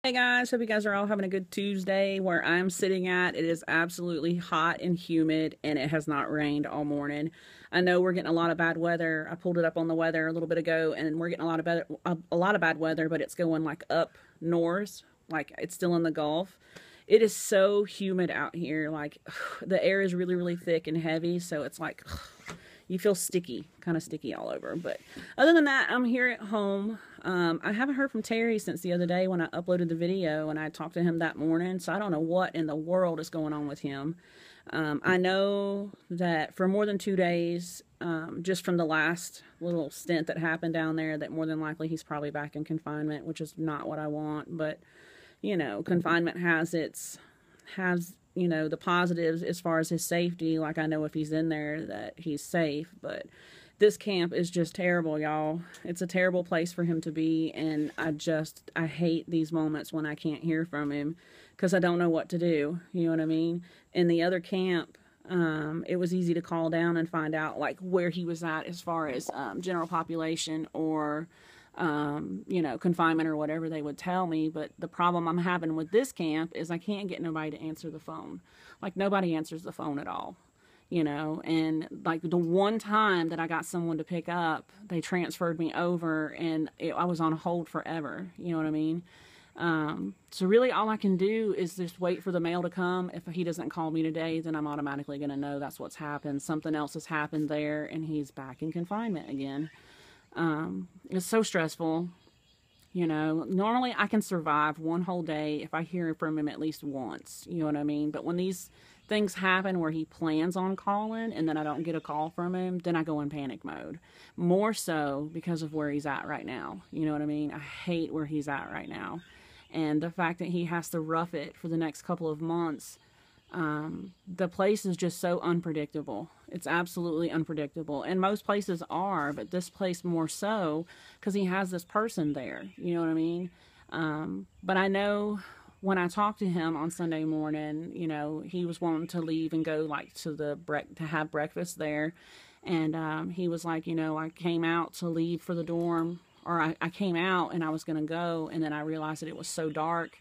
Hey guys, hope you guys are all having a good Tuesday. Where I'm sitting at, it is absolutely hot and humid, and it has not rained all morning. I know we're getting a lot of bad weather. I pulled it up on the weather a little bit ago, and we're getting a lot of bad weather, but it's going like up north, like it's still in the Gulf. It is so humid out here. Like the air is really, really thick and heavy, so it's like you feel sticky, kind of sticky all over. But other than that, I'm here at home. I haven't heard from Terry since the other day when I uploaded the video, and I talked to him that morning, so I don't know what in the world is going on with him. I know that for more than 2 days, just from the last little stint that happened down there, that more than likely he's probably back in confinement, which is not what I want. But, you know, confinement has the positives as far as his safety. Like, I know if he's in there that he's safe, but this camp is just terrible, y'all. It's a terrible place for him to be, and I hate these moments when I can't hear from him because I don't know what to do. You know what I mean? In the other camp, it was easy to call down and find out like where he was at as far as general population or confinement or whatever they would tell me. But the problem I'm having with this camp is I can't get nobody to answer the phone. Like, nobody answers the phone at all, and like the one time that I got someone to pick up, they transferred me over, and I was on hold forever. You know what I mean? So really all I can do is just wait for the mail to come. If he doesn't call me today, then I'm automatically going to know that's what's happened. Something else has happened there, and he's back in confinement again. It's so stressful. Normally I can survive one whole day if I hear from him at least once. You know what I mean? But when these things happen where he plans on calling and then I don't get a call from him, then I go in panic mode. More so because of where he's at right now. You know what I mean? I hate where he's at right now. And the fact that he has to rough it for the next couple of months, the place is just so unpredictable. It's absolutely unpredictable. And most places are, but this place more so because he has this person there. You know what I mean? But I know when I talked to him on Sunday morning, he was wanting to leave and go like to have breakfast there. And he was like, I came out to leave for the dorm, or I came out and I was going to go. And then I realized that it was so dark.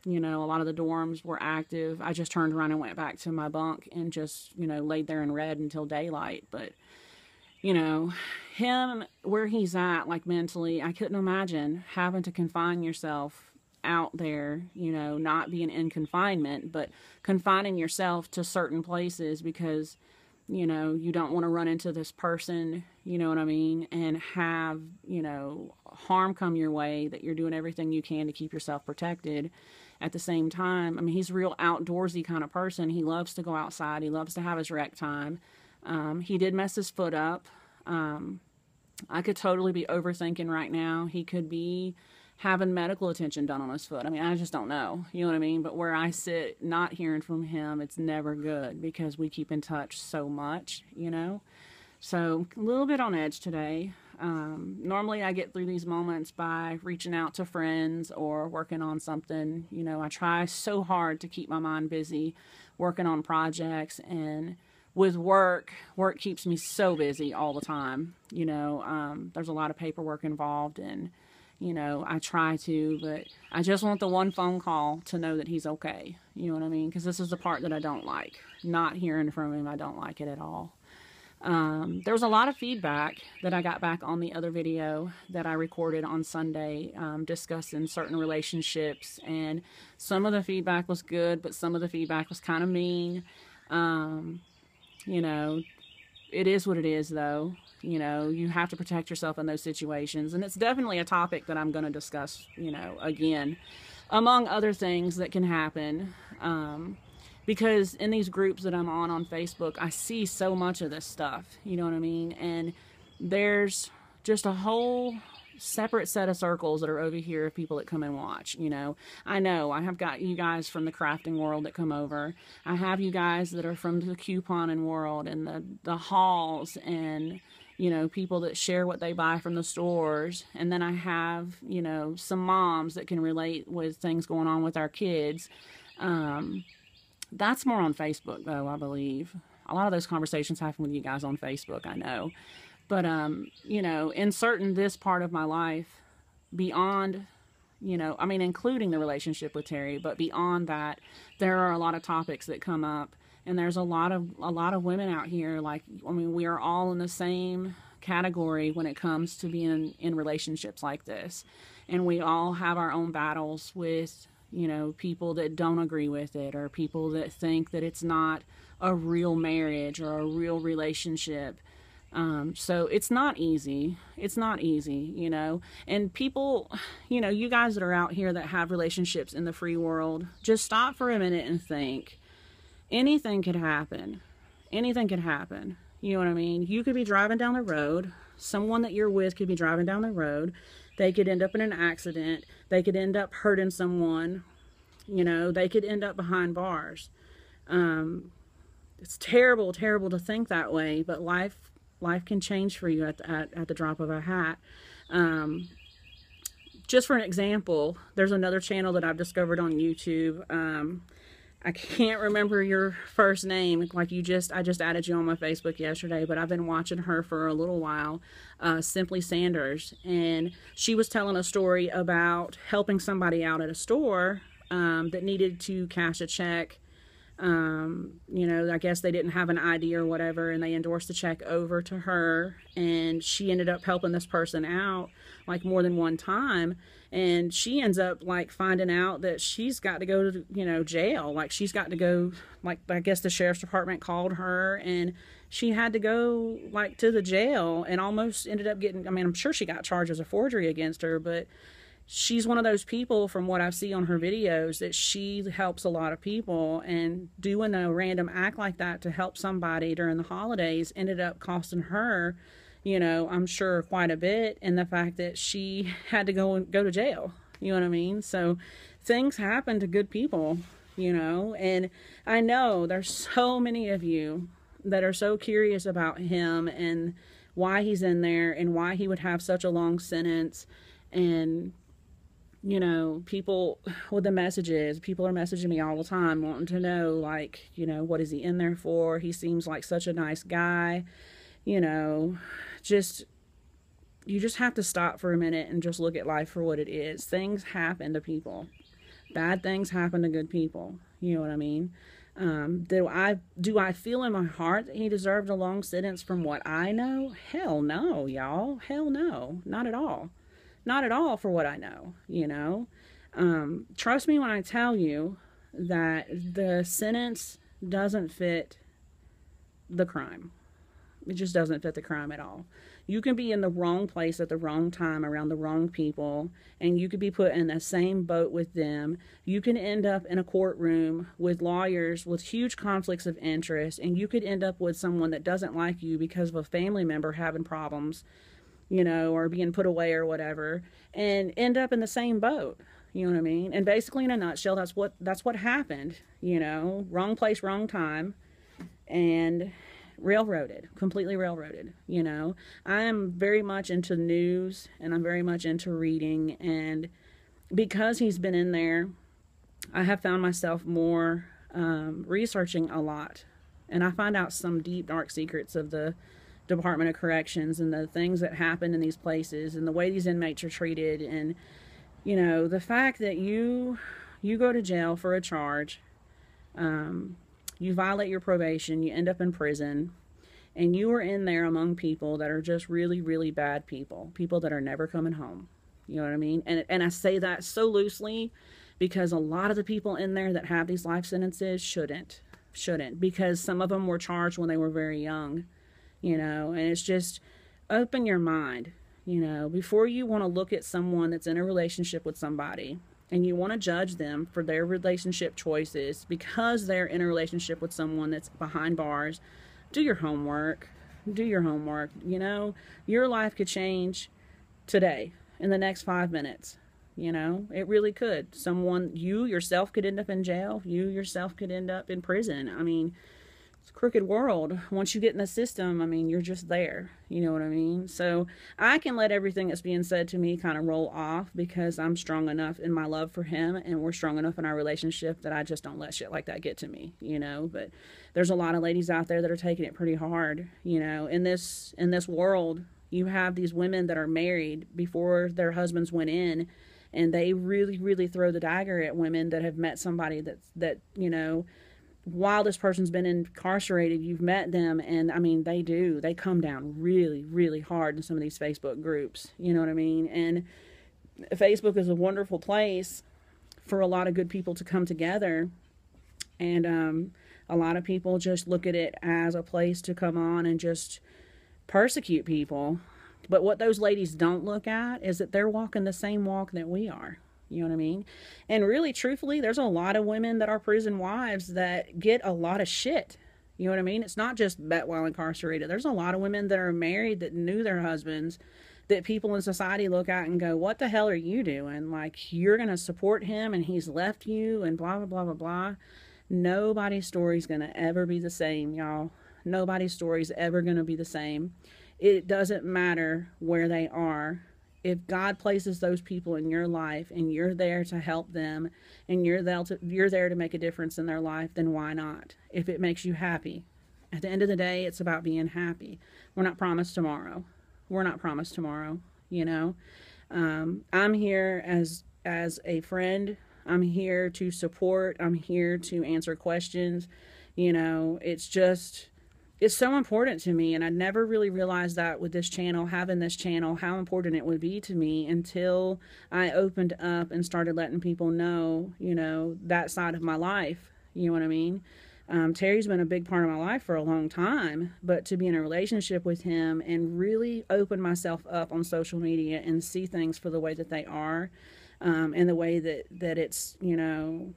A lot of the dorms were active. I just turned around and went back to my bunk and just, laid there and read until daylight. But, him, where he's at, like mentally, I couldn't imagine having to confine yourself out there, not being in confinement, but confining yourself to certain places because, you don't want to run into this person, you know what I mean, and have, harm come your way, that you're doing everything you can to keep yourself protected. At the same time, I mean, he's a real outdoorsy kind of person. He loves to go outside. He loves to have his rec time. He did mess his foot up. I could totally be overthinking right now. He could be having medical attention done on his foot. I mean, I just don't know. You know what I mean? But where I sit, not hearing from him, it's never good because we keep in touch so much, So, a little bit on edge today. Normally I get through these moments by reaching out to friends or working on something. I try so hard to keep my mind busy working on projects, and with work keeps me so busy all the time. There's a lot of paperwork involved, and, I try to, but I just want the one phone call to know that he's okay. You know what I mean? Because this is the part that I don't like. Not hearing from him, I don't like it at all. There was a lot of feedback that I got back on the other video that I recorded on Sunday, discussing certain relationships, and some of the feedback was good, but some of the feedback was kind of mean. It is what it is, though. You have to protect yourself in those situations, and it's definitely a topic that I'm going to discuss, again, among other things that can happen. Because in these groups that I'm on Facebook, I see so much of this stuff, you know what I mean? And there's just a whole separate set of circles that are over here of people that come and watch, I know I have got you guys from the crafting world that come over. I have you guys that are from the couponing world and the hauls and, people that share what they buy from the stores. And then I have, some moms that can relate with things going on with our kids. That's more on Facebook, though, I believe. A lot of those conversations happen with you guys on Facebook, I know. But, inserting this part of my life beyond You know, I mean, including the relationship with Terry, but beyond that, there are a lot of topics that come up, and there's a lot of women out here. Like, I mean, we are all in the same category when it comes to being in relationships like this, and we all have our own battles with, you know, people that don't agree with it, or people that think that it's not a real marriage or a real relationship. So it's not easy. It's not easy, you know. And people, you know, you guys that are out here that have relationships in the free world, just stop for a minute and think. Anything could happen. Anything could happen. You know what I mean? You could be driving down the road. Someone that you're with could be driving down the road. They could end up in an accident. They could end up hurting someone. You know, they could end up behind bars. It's terrible, terrible to think that way, but life can change for you at the drop of a hat. Just for an example, there's another channel that I've discovered on YouTube. I can't remember your first name. Like I just added you on my Facebook yesterday, but I've been watching her for a little while. Simply Sanders, and she was telling a story about helping somebody out at a store that needed to cash a check. You know, I guess they didn't have an ID or whatever, and they endorsed the check over to her, and she ended up helping this person out like more than one time, and she ends up like finding out that she's got to go to, you know, jail. Like, she's got to go, like, I guess the sheriff's department called her, and she had to go like to the jail, and almost ended up getting, I mean, I'm sure she got charges of forgery against her, but she's one of those people, from what I see on her videos, that she helps a lot of people, and doing a random act like that to help somebody during the holidays ended up costing her, you know, I'm sure quite a bit, and the fact that she had to go to jail. You know what I mean? So things happen to good people, you know, and I know there's so many of you that are so curious about him and why he's in there and why he would have such a long sentence. And you know, people with the messages, people are messaging me all the time wanting to know, like, you know, what is he in there for? He seems like such a nice guy. You know, you just have to stop for a minute and just look at life for what it is. Things happen to people. Bad things happen to good people. You know what I mean? Do I feel in my heart that he deserved a long sentence from what I know? Hell no, y'all. Hell no. Not at all. Not at all, for what I know, you know. Trust me when I tell you that the sentence doesn't fit the crime. It just doesn't fit the crime at all. You can be in the wrong place at the wrong time around the wrong people, and you could be put in the same boat with them. You can end up in a courtroom with lawyers with huge conflicts of interest, and you could end up with someone that doesn't like you because of a family member having problems, you know, or being put away or whatever, and end up in the same boat. You know what I mean? And basically, in a nutshell, that's what happened. You know, wrong place, wrong time, and completely railroaded. You know, I'm very much into news, and I'm very much into reading, and because he's been in there, I have found myself more researching a lot, and I find out some deep, dark secrets of the Department of Corrections and the things that happen in these places and the way these inmates are treated. And you know, the fact that you go to jail for a charge, you violate your probation, you end up in prison, and you are in there among people that are just really, really bad people that are never coming home. You know what I mean? And I say that so loosely because a lot of the people in there that have these life sentences shouldn't, because some of them were charged when they were very young. You know, and it's just, open your mind, you know, before you want to look at someone that's in a relationship with somebody and you want to judge them for their relationship choices because they're in a relationship with someone that's behind bars. Do your homework. You know, your life could change today in the next 5 minutes. You know, it really could. You yourself could end up in jail. You yourself could end up in prison. I mean, it's a crooked world. Once you get in the system, I mean, you're just there. You know what I mean? So I can let everything that's being said to me kind of roll off because I'm strong enough in my love for him, and we're strong enough in our relationship that I just don't let shit like that get to me, you know. But there's a lot of ladies out there that are taking it pretty hard, you know. In this world, you have these women that are married before their husbands went in, and they really, really throw the dagger at women that have met somebody that you know, while this person's been incarcerated, you've met them, and I mean, they come down really, really hard in some of these Facebook groups. You know what I mean? And Facebook is a wonderful place for a lot of good people to come together, and a lot of people just look at it as a place to come on and just persecute people. But what those ladies don't look at is that they're walking the same walk that we are. You know what I mean? And really, truthfully, there's a lot of women that are prison wives that get a lot of shit. You know what I mean? It's not just met while incarcerated. There's a lot of women that are married that knew their husbands, that people in society look at and go, what the hell are you doing? Like, you're going to support him and he's left you and blah, blah, blah, blah, blah. Nobody's story's going to ever be the same, y'all. Nobody's story's ever going to be the same. It doesn't matter where they are. If God places those people in your life and you're there to help them and you're there to make a difference in their life, then why not? If it makes you happy. At the end of the day, it's about being happy. We're not promised tomorrow. We're not promised tomorrow, you know. I'm here as a friend. I'm here to support. I'm here to answer questions. You know, it's so important to me, and I never really realized that with this channel, having this channel, how important it would be to me until I opened up and started letting people know, you know, that side of my life. You know what I mean? Terry's been a big part of my life for a long time, but to be in a relationship with him and really open myself up on social media and see things for the way that they are, and the way that it's, you know,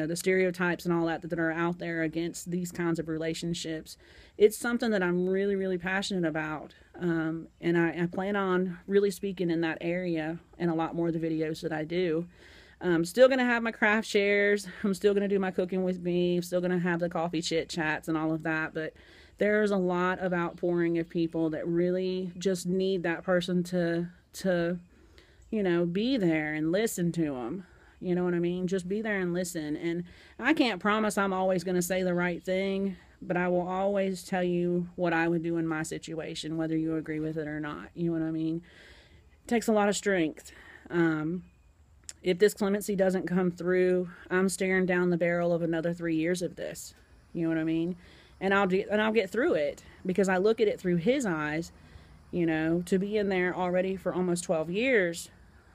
the stereotypes and all that are out there against these kinds of relationships. It's something that I'm really, really passionate about. And I plan on really speaking in that area in a lot more of the videos that I do. I'm still going to have my craft shares. I'm still going to do my cooking with me. I'm still going to have the coffee chit chats and all of that. But there's a lot of outpouring of people that really just need that person to you know, be there and listen to them. You know what I mean? Just be there and listen. And I can't promise I'm always going to say the right thing, but I will always tell you what I would do in my situation, whether you agree with it or not. You know what I mean? It takes a lot of strength. If this clemency doesn't come through, I'm staring down the barrel of another 3 years of this. You know what I mean? And I'll get through it because I look at it through his eyes. You know, to be in there already for almost 12 years,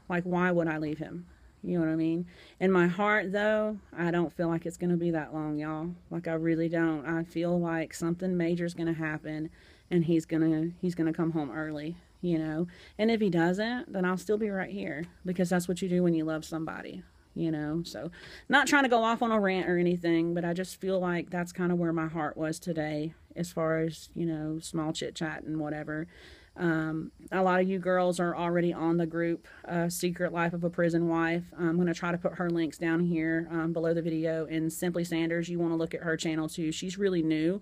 like, why would I leave him? You know what I mean? In my heart, though, I don't feel like it's going to be that long, y'all. Like, I really don't. I feel like something major is going to happen, and he's gonna come home early, you know? And if he doesn't, then I'll still be right here, because that's what you do when you love somebody, you know? So, not trying to go off on a rant or anything, but I just feel like that's kind of where my heart was today, as far as, you know, small chit-chat and whatever. A lot of you girls are already on the group, Secret Life of a Prison Wife. I'm going to try to put her links down here below the video. And Simply Sanders, you want to look at her channel too. She's really new.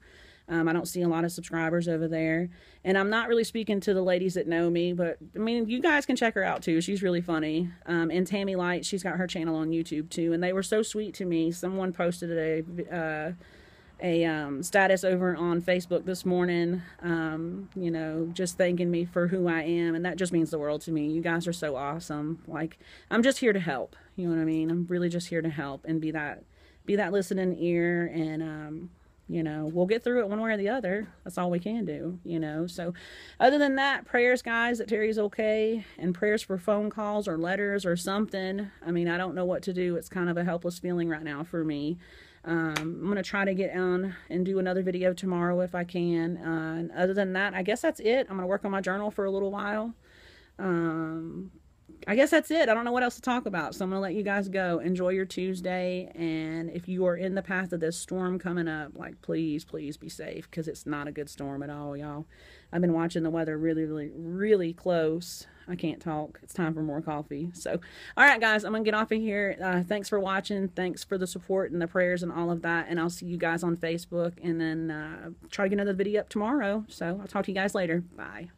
I don't see a lot of subscribers over there. And I'm not really speaking to the ladies that know me, but I mean, you guys can check her out too. She's really funny. And Tammy Light, she's got her channel on YouTube too. And they were so sweet to me. Someone posted a status over on Facebook this morning, you know, just thanking me for who I am, and that just means the world to me. You guys are so awesome. Like, I'm just here to help, you know what I mean? I'm really just here to help and be that listening ear, and you know, we'll get through it one way or the other. That's all we can do, you know? So other than that, prayers, guys, that Terry's okay, and prayers for phone calls or letters or something. I mean, I don't know what to do. It's kind of a helpless feeling right now for me. I'm going to try to get on and do another video tomorrow if I can. And other than that, I guess that's it. I'm going to work on my journal for a little while. I guess that's it. I don't know what else to talk about, so I'm going to let you guys go. Enjoy your Tuesday, and if you are in the path of this storm coming up, like, please, please be safe, because it's not a good storm at all, y'all. I've been watching the weather really, really, really close. I can't talk. It's time for more coffee. So, all right, guys, I'm going to get off of here. Thanks for watching. Thanks for the support and the prayers and all of that, and I'll see you guys on Facebook, and then try to get another video up tomorrow. So, I'll talk to you guys later. Bye.